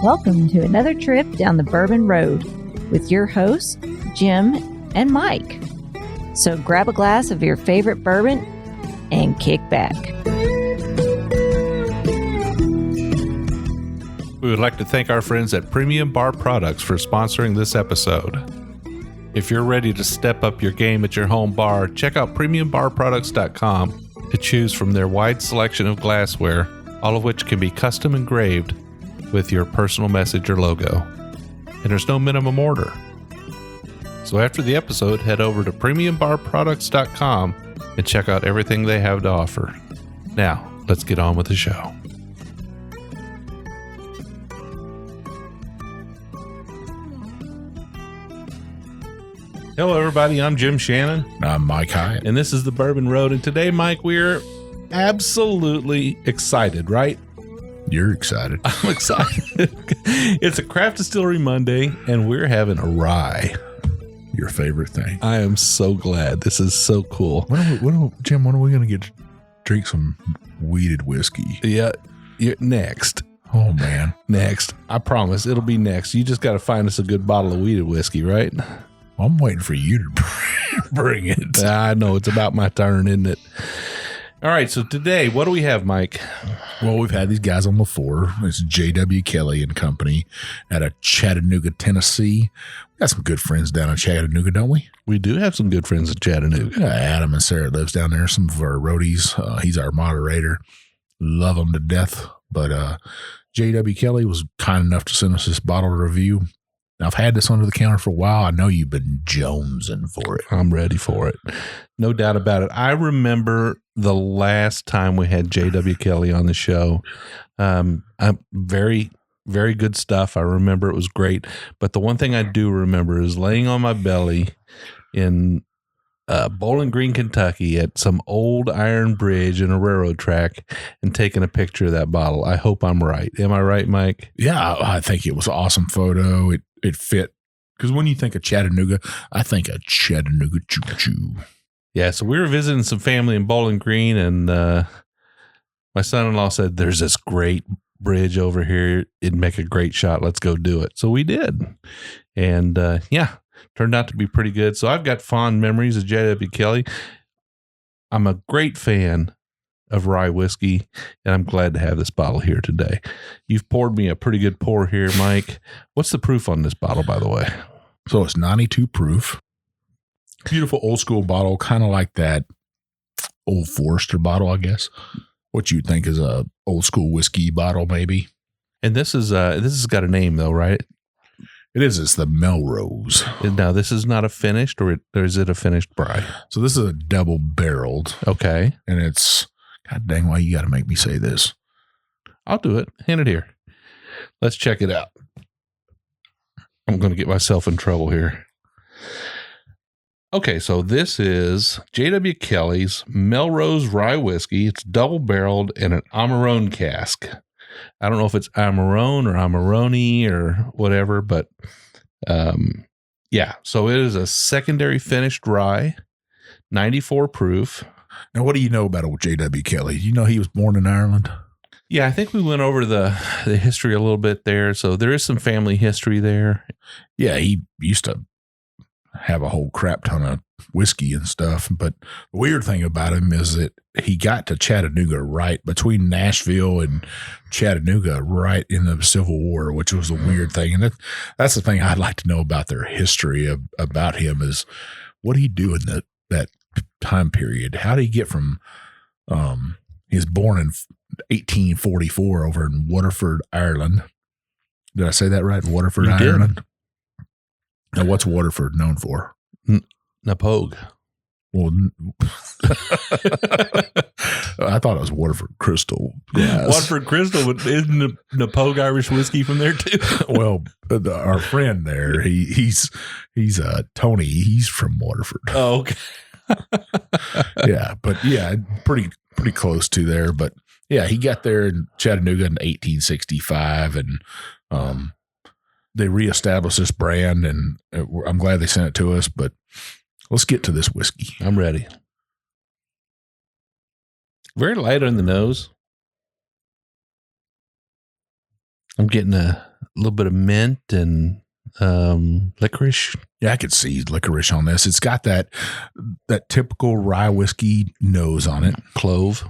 Welcome to another trip down the Bourbon Road with your hosts, Jim and Mike. So grab a glass of your favorite bourbon and kick back. We would like to thank our friends at Premium Bar Products for sponsoring this episode. If you're ready to step up your game at your home bar, check out PremiumBarProducts.com to choose from their wide selection of glassware, all of which can be custom engraved with your personal message or logo. And there's no minimum order. So after the episode, head over to PremiumBarProducts.com and check out everything they have to offer. Now, let's get on with the show. Hello, everybody. I'm Jim Shannon. I'm Mike Hyatt. And this is the Bourbon Road. And today, Mike, we're absolutely excited, right? You're excited. I'm excited. It's a Craft Distillery Monday, and we're having a rye. Your favorite thing. I am so glad. This is so cool. Jim, when are we going to drink some weeded whiskey? Yeah, next. Oh, man. Next. I promise it'll be next. You just got to find us a good bottle of weeded whiskey, right? I'm waiting for you to bring it. I know. It's about my turn, isn't it? All right. So today, what do we have, Mike? Well, we've had these guys on before. It's J.W. Kelly and Company out of Chattanooga, Tennessee. We got some good friends down in Chattanooga, don't we? We do have some good friends in Chattanooga. Yeah, Adam and Sarah lives down there. Some of our roadies. He's our moderator. Love him to death. But J.W. Kelly was kind enough to send us this bottle to review. Now, I've had this under the counter for a while. I know you've been jonesing for it. I'm ready for it. No doubt about it. I remember the last time we had J.W. Kelly on the show. Very, very good stuff. I remember it was great. But the one thing I do remember is laying on my belly in Bowling Green, Kentucky at some old iron bridge in a railroad track and taking a picture of that bottle. I hope I'm right. Am I right, Mike? Yeah, I think it was an awesome photo. It fit. Because when you think of Chattanooga, I think of Chattanooga choo-choo. Yeah, so we were visiting some family in Bowling Green, and my son-in-law said, there's this great bridge over here. It'd make a great shot. Let's go do it. So we did. And turned out to be pretty good. So I've got fond memories of J.W. Kelly. I'm a great fan of rye whiskey, and I'm glad to have this bottle here today. You've poured me a pretty good pour here, Mike. What's the proof on this bottle, by the way? So it's 92 proof. Beautiful old school bottle, kind of like that Old Forester bottle, I guess. What you think is a old school whiskey bottle, maybe. And this has got a name, though, right? It is. It's the Melrose. Now, this is not a finished, or is it a finished rye? So this is a double barreled. Okay. And it's, God dang, why you got to make me say this? I'll do it. Hand it here. Let's check it out. I'm going to get myself in trouble here. Okay, so this is J.W. Kelly's Melrose Rye Whiskey. It's double barreled in an Amarone cask. I don't know if it's Amarone or Amarone or whatever, but yeah. So it is a secondary finished rye, 94 proof. Now, what do you know about old J.W. Kelly? You know he was born in Ireland? Yeah, I think we went over the history a little bit there. So there is some family history there. Yeah, he used to have a whole crap ton of whiskey and stuff. But the weird thing about him is that he got to Chattanooga right between Nashville and Chattanooga right in the Civil War, which was a weird thing. And that's the thing I'd like to know about their history about him is what did he do in that time period? How did he get from he was born in 1844 over in Waterford, Ireland. Did I say that right? Waterford, Ireland. Now, what's Waterford known for? Napogue. Well, I thought it was Waterford Crystal. Yes. Waterford Crystal, isn't Napogue Irish whiskey from there too? Well, our friend there, he's Tony. He's from Waterford. Oh, okay. Yeah, but yeah, pretty close to there. But yeah, he got there in Chattanooga in 1865, and they reestablished this brand, and I'm glad they sent it to us. But let's get to this whiskey. I'm ready. Very light on the nose. I'm getting a little bit of mint and licorice. Yeah, I could see licorice on this. It's got that typical rye whiskey nose on it. Clove.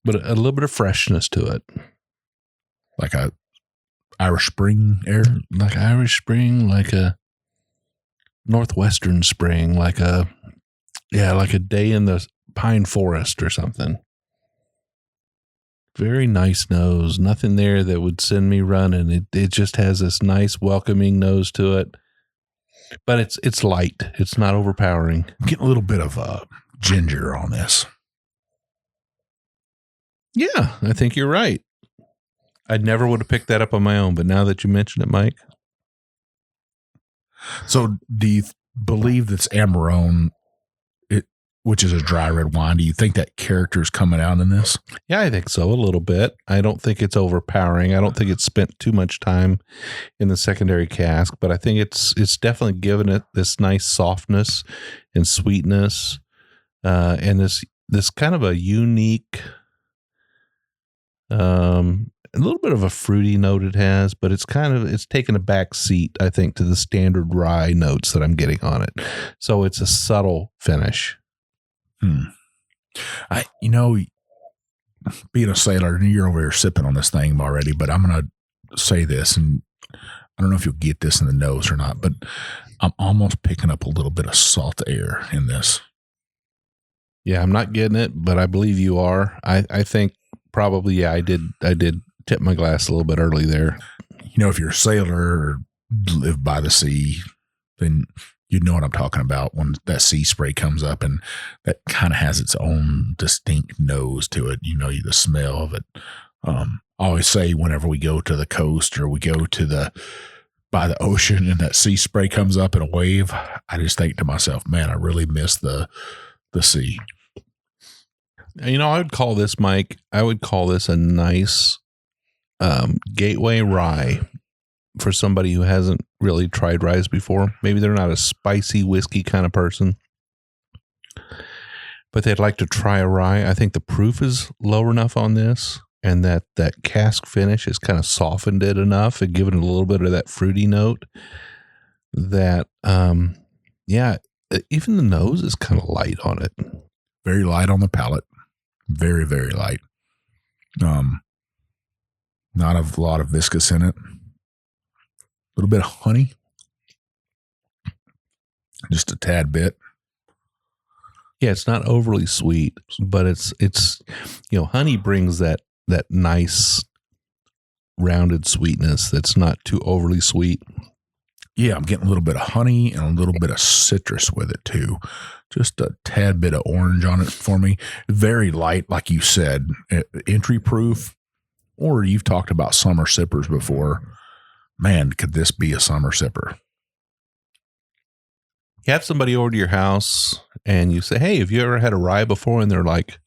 But a little bit of freshness to it. Like a Irish Spring air? Like Irish Spring, like a Northwestern Spring, like a day in the pine forest or something. Very nice nose. Nothing there that would send me running. It just has this nice welcoming nose to it. But it's light. It's not overpowering. I'm getting a little bit of ginger on this. Yeah, I think you're right. I never would have picked that up on my own, but now that you mention it, Mike. So do you believe that's Amarone, which is a dry red wine? Do you think that character is coming out in this? Yeah, I think so, a little bit. I don't think it's overpowering. I don't think it's spent too much time in the secondary cask, but I think it's definitely given it this nice softness and sweetness, and this kind of a unique, a little bit of a fruity note it has, but it's taken a back seat, I think, to the standard rye notes that I'm getting on it. So it's a subtle finish. Being a sailor, you're over here sipping on this thing already, but I'm going to say this, and I don't know if you'll get this in the nose or not, but I'm almost picking up a little bit of salt air in this. Yeah, I'm not getting it, but I believe you are. I think probably, yeah, I did tip my glass a little bit early there. If you're a sailor or live by the sea, then you know what I'm talking about when that sea spray comes up, and that kind of has its own distinct nose to it. The smell of it. I always say whenever we go to the coast or we go to by the ocean and that sea spray comes up in a wave, I just think to myself, man, I really miss the sea. I would call this, Mike, a nice gateway rye for somebody who hasn't really tried ryes before. Maybe they're not a spicy whiskey kind of person, but they'd like to try a rye. I think the proof is low enough on this, and that cask finish has kind of softened it enough and given it a little bit of that fruity note that, even the nose is kind of light on it. Very light on the palate. Very, very light. Not a lot of viscous in it. A little bit of honey. Just a tad bit. Yeah, it's not overly sweet, but it's honey brings that nice rounded sweetness that's not too overly sweet. Yeah, I'm getting a little bit of honey and a little bit of citrus with it too. Just a tad bit of orange on it for me. Very light, like you said, entry proof. Or you've talked about summer sippers before. Man, could this be a summer sipper? You have somebody over to your house and you say, hey, have you ever had a rye before? And they're like,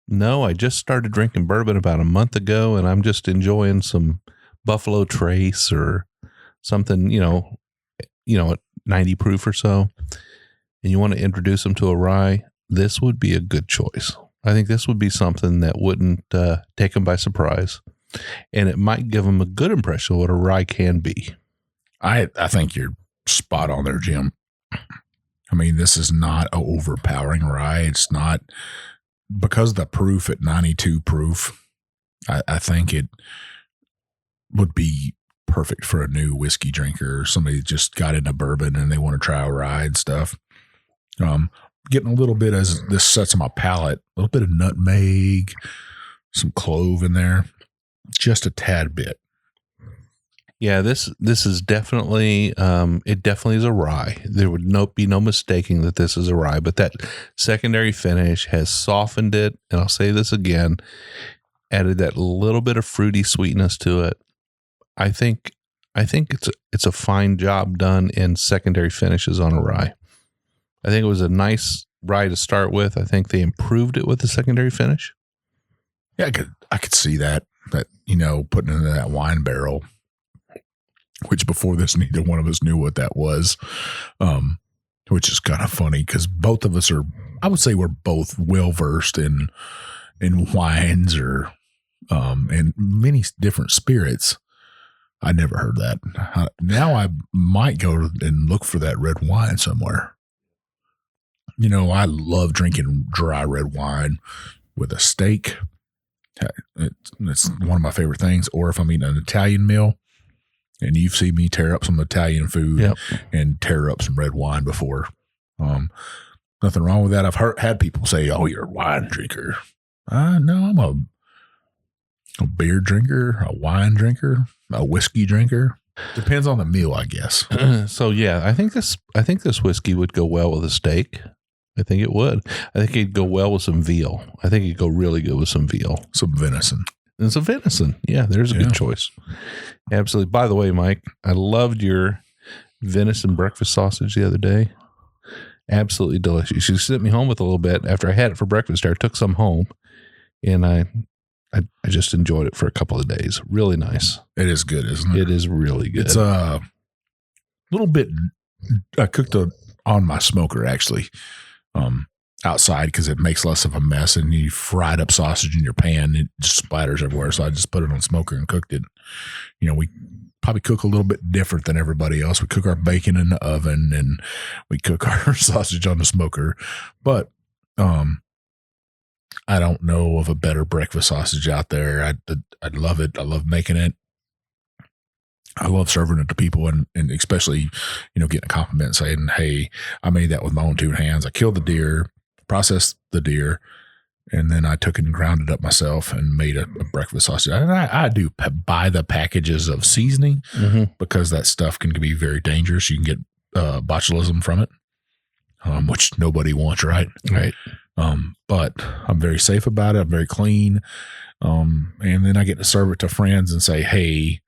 no, I just started drinking bourbon about a month ago and I'm just enjoying some Buffalo Trace or something, at 90 proof or so. And you want to introduce them to a rye, this would be a good choice. I think this would be something that wouldn't take them by surprise. And it might give them a good impression of what a rye can be. I think you're spot on there, Jim. I mean, this is not an overpowering rye. It's not, because of the proof at 92 proof, I think it would be perfect for a new whiskey drinker or somebody that just got into bourbon and they want to try a rye and stuff. Getting a little bit, as this sets on my palate, a little bit of nutmeg, some clove in there, just a tad bit. Yeah, this is definitely, it definitely is a rye. There would be no mistaking that this is a rye, but that secondary finish has softened it. And I'll say this again, added that little bit of fruity sweetness to it. I think it's a fine job done in secondary finishes on a rye. I think it was a nice rye to start with. I think they improved it with the secondary finish. Yeah, I could see that, putting it into that wine barrel, which before this, neither one of us knew what that was, which is kind of funny because both of us I would say we're both well-versed in wines or and many different spirits. I never heard that. Now I might go and look for that red wine somewhere. I love drinking dry red wine with a steak. It's one of my favorite things. Or if I'm eating an Italian meal, and you've seen me tear up some Italian food and tear up some red wine before. Nothing wrong with that. I've had people say, "Oh, you're a wine drinker." No, I'm a beer drinker, a wine drinker, a whiskey drinker. Depends on the meal, I guess. So yeah, I think this whiskey would go well with a steak. I think it would. I think it'd go well with some veal. I think it'd go really good with some veal. Some venison. And some venison. Yeah, there's a good choice. Absolutely. By the way, Mike, I loved your venison breakfast sausage the other day. Absolutely delicious. You sent me home with a little bit after I had it for breakfast. I took some home, and I just enjoyed it for a couple of days. Really nice. It is good, isn't it? It is really good. It's a little bit. I cooked on my smoker actually. Outside because it makes less of a mess, and you fried up sausage in your pan, it just splatters everywhere. So I just put it on smoker and cooked it. We probably cook a little bit different than everybody else. We cook our bacon in the oven and we cook our sausage on the smoker. But I don't know of a better breakfast sausage out there. I love it. I love making it. I love serving it to people, and especially, getting a compliment saying, "Hey, I made that with my own two hands. I killed the deer, processed the deer, and then I took it and ground it up myself and made a breakfast sausage." And I do buy the packages of seasoning because that stuff can be very dangerous. You can get botulism from it, which nobody wants, right? Right. But I'm very safe about it. I'm very clean. And then I get to serve it to friends and say, "Hey,"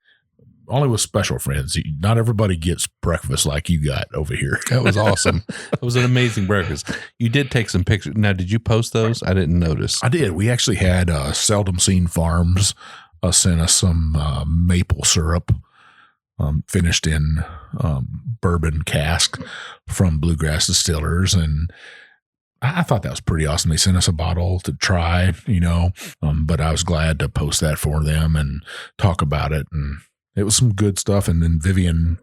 only with special friends. Not everybody gets breakfast like you got over here. That was awesome. It was an amazing breakfast. You did take some pictures. Now, did you post those? I didn't notice. I did. We actually had Seldom Seen Farms sent us some maple syrup finished in bourbon cask from Bluegrass Distillers. And I thought that was pretty awesome. They sent us a bottle to try, but I was glad to post that for them and talk about it. And it was some good stuff. And then Vivian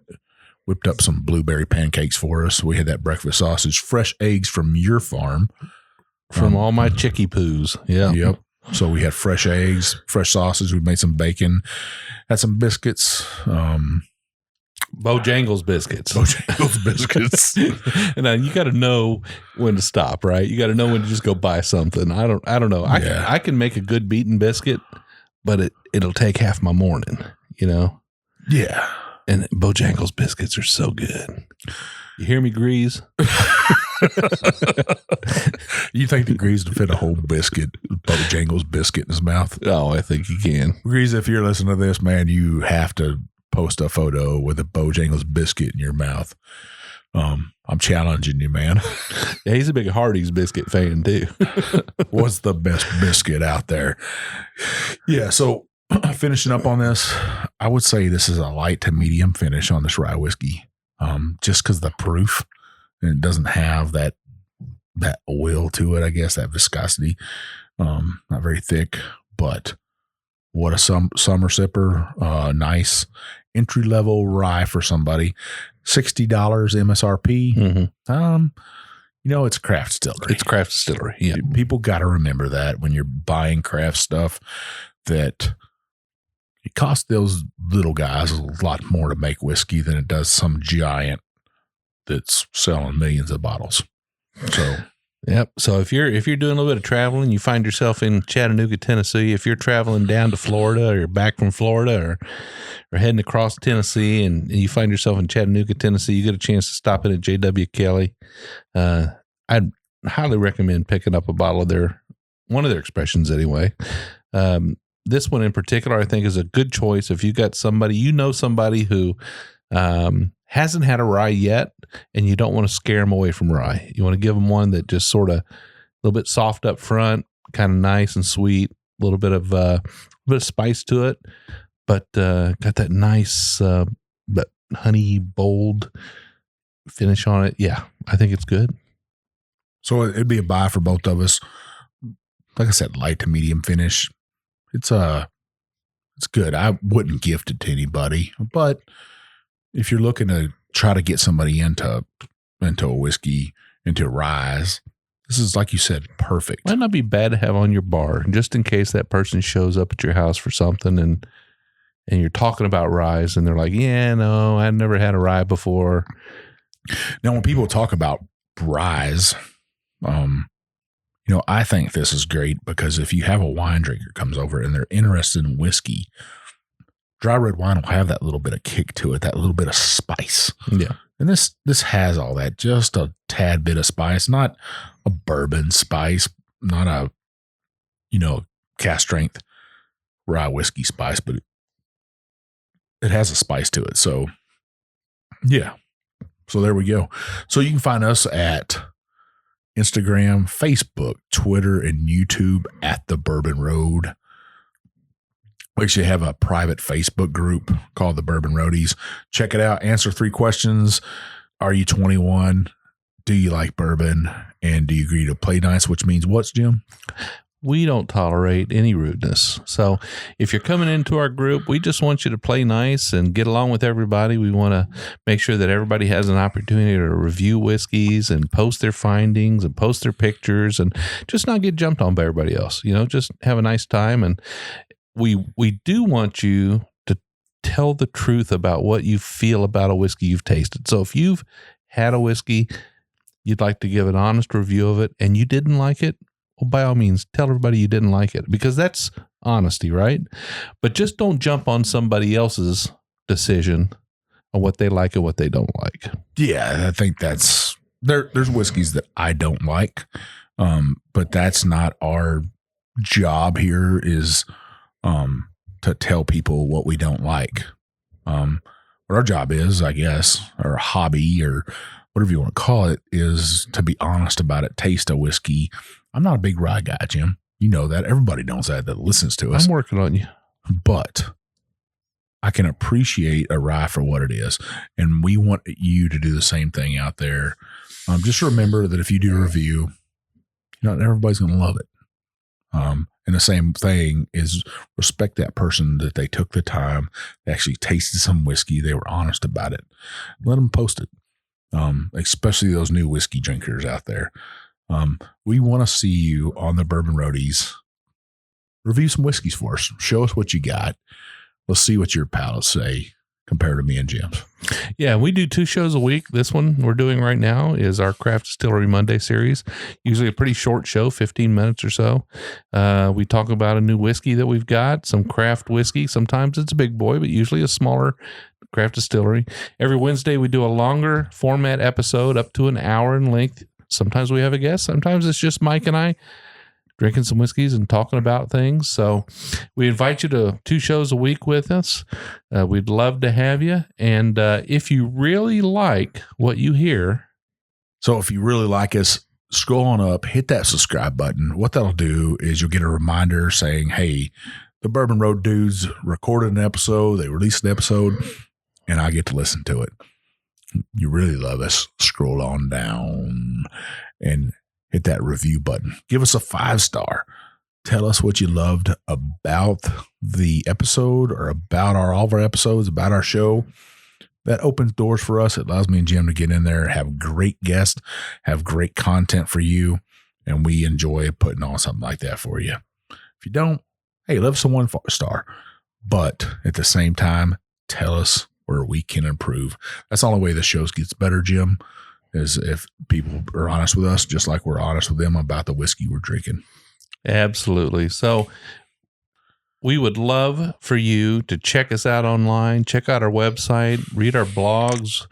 whipped up some blueberry pancakes for us. We had that breakfast sausage, fresh eggs from your farm. From all my chickie poos. Yeah. Yep. So we had fresh eggs, fresh sausage. We made some bacon, had some biscuits. Bojangles biscuits. Bojangles biscuits. And you got to know when to stop, right? You got to know when to just go buy something. I don't know. I can make a good beaten biscuit, but it'll take half my morning, Yeah. And Bojangles biscuits are so good. You hear me, Grease? You think the Grease would fit a whole biscuit, Bojangles biscuit in his mouth? Oh, I think you can. Grease, if you're listening to this, man, you have to post a photo with a Bojangles biscuit in your mouth. I'm challenging you, man. Yeah, he's a big Hardee's biscuit fan too. What's the best biscuit out there? Yeah, so finishing up on this, I would say this is a light to medium finish on this rye whiskey. Just because the proof, and it doesn't have that oil to it, I guess, that viscosity. Not very thick, but what a summer sipper. Nice entry level rye for somebody. $60 MSRP. Mm-hmm. It's craft distillery. It's craft distillery. Yeah. People got to remember that when you're buying craft stuff, that it costs those little guys a lot more to make whiskey than it does some giant that's selling millions of bottles. So, yep. So if you're doing a little bit of traveling, you find yourself in Chattanooga, Tennessee. If you're traveling down to Florida, or you're back from Florida, or heading across Tennessee, and you find yourself in Chattanooga, Tennessee, you get a chance to stop in at J.W. Kelly. I'd highly recommend picking up a bottle of one of their expressions anyway. This one in particular, I think, is a good choice if you got somebody who hasn't had a rye yet, and you don't want to scare them away from rye. You want to give them one that just sort of a little bit soft up front, kind of nice and sweet, a little bit of spice to it, but got that nice but honey bold finish on it. Yeah, I think it's good. So it'd be a buy for both of us. Like I said, light to medium finish. It's good. I wouldn't gift it to anybody, but if you're looking to try to get somebody into a whiskey, into ryes, this is, like you said, perfect. Might not be bad to have on your bar, just in case that person shows up at your house for something and you're talking about ryes and they're like, yeah, no, I've never had a rye before. Now, when people talk about ryes, I think this is great because if you have a wine drinker comes over and they're interested in whiskey, dry red wine will have that little bit of kick to it, that little bit of spice. Yeah. And this has all that, just a tad bit of spice, not a bourbon spice, not a, cast strength rye whiskey spice, but it has a spice to it. So, yeah. So there we go. So you can find us at Instagram, Facebook, Twitter, and YouTube at The Bourbon Road. We actually have a private Facebook group called The Bourbon Roadies. Check it out. Answer 3 questions. Are you 21? Do you like bourbon? And do you agree to play nice? Which means what, Jim? We don't tolerate any rudeness. So if you're coming into our group, we just want you to play nice and get along with everybody. We want to make sure that everybody has an opportunity to review whiskeys and post their findings and post their pictures and just not get jumped on by everybody else. Just have a nice time. And we do want you to tell the truth about what you feel about a whiskey you've tasted. So if you've had a whiskey, you'd like to give an honest review of it and you didn't like it, well, by all means, tell everybody you didn't like it because that's honesty, right? But just don't jump on somebody else's decision on what they like and what they don't like. Yeah, I think that's there's whiskeys that I don't like, but that's not our job here is to tell people what we don't like. What our job is, I guess, or a hobby or whatever you want to call it, is to be honest about it, taste a whiskey. I'm not a big rye guy, Jim. You know that. Everybody knows that listens to us. I'm working on you. But I can appreciate a rye for what it is. And we want you to do the same thing out there. Just remember that if you do a review, not everybody's going to love it. And the same thing is respect that person that they took the time, they actually tasted some whiskey. They were honest about it. Let them post it. Especially those new whiskey drinkers out there. We want to see you on the Bourbon Roadies. Review some whiskeys for us. Show us what you got. Let's see what your palates say compared to me and Jim's. Yeah, we do 2 shows a week. This one we're doing right now is our Craft Distillery Monday series. Usually a pretty short show, 15 minutes or so. We talk about a new whiskey that we've got, some craft whiskey. Sometimes it's a big boy, but usually a smaller craft distillery. Every Wednesday we do a longer format episode up to an hour in length. Sometimes we have a guest. Sometimes it's just Mike and I drinking some whiskeys and talking about things. So we invite you to 2 shows a week with us. We'd love to have you. And if you really like what you hear. So if you really like us, scroll on up, hit that subscribe button. What that'll do is you'll get a reminder saying, hey, the Bourbon Road dudes recorded an episode. They released an episode and I get to listen to it. You really love us, scroll on down and hit that review button. Give us a 5-star. Tell us what you loved about the episode or about all of our episodes, about our show. That opens doors for us. It allows me and Jim to get in there, have great guests, have great content for you, and we enjoy putting on something like that for you. If you don't, hey, leave us a 1-star. But at the same time, tell us where we can improve. That's the only way the show gets better, Jim, is if people are honest with us, just like we're honest with them about the whiskey we're drinking. Absolutely. So we would love for you to check us out online, check out our website, read our blogs,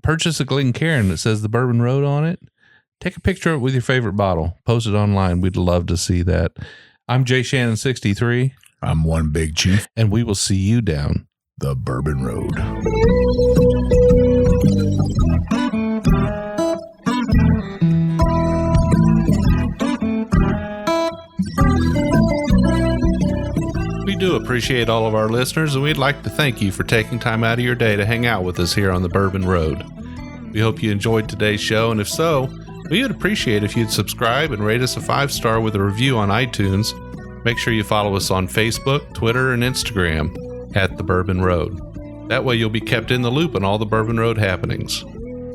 purchase a Glencairn that says the Bourbon Road on it. Take a picture of it with your favorite bottle. Post it online. We'd love to see that. I'm Jay Shannon 63. I'm One Big Chief. And we will see you down the Bourbon Road. We do appreciate all of our listeners, and we'd like to thank you for taking time out of your day to hang out with us here on the Bourbon Road. We hope you enjoyed today's show, and if so, we would appreciate if you'd subscribe and rate us a 5-star with a review on iTunes. Make sure you follow us on Facebook, Twitter, and Instagram at The Bourbon Road. That way you'll be kept in the loop on all the Bourbon Road happenings.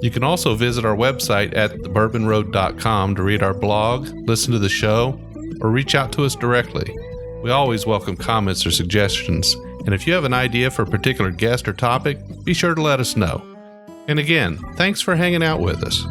You can also visit our website at thebourbonroad.com to read our blog, listen to the show, or reach out to us directly. We always welcome comments or suggestions, and if you have an idea for a particular guest or topic, be sure to let us know. And again, thanks for hanging out with us.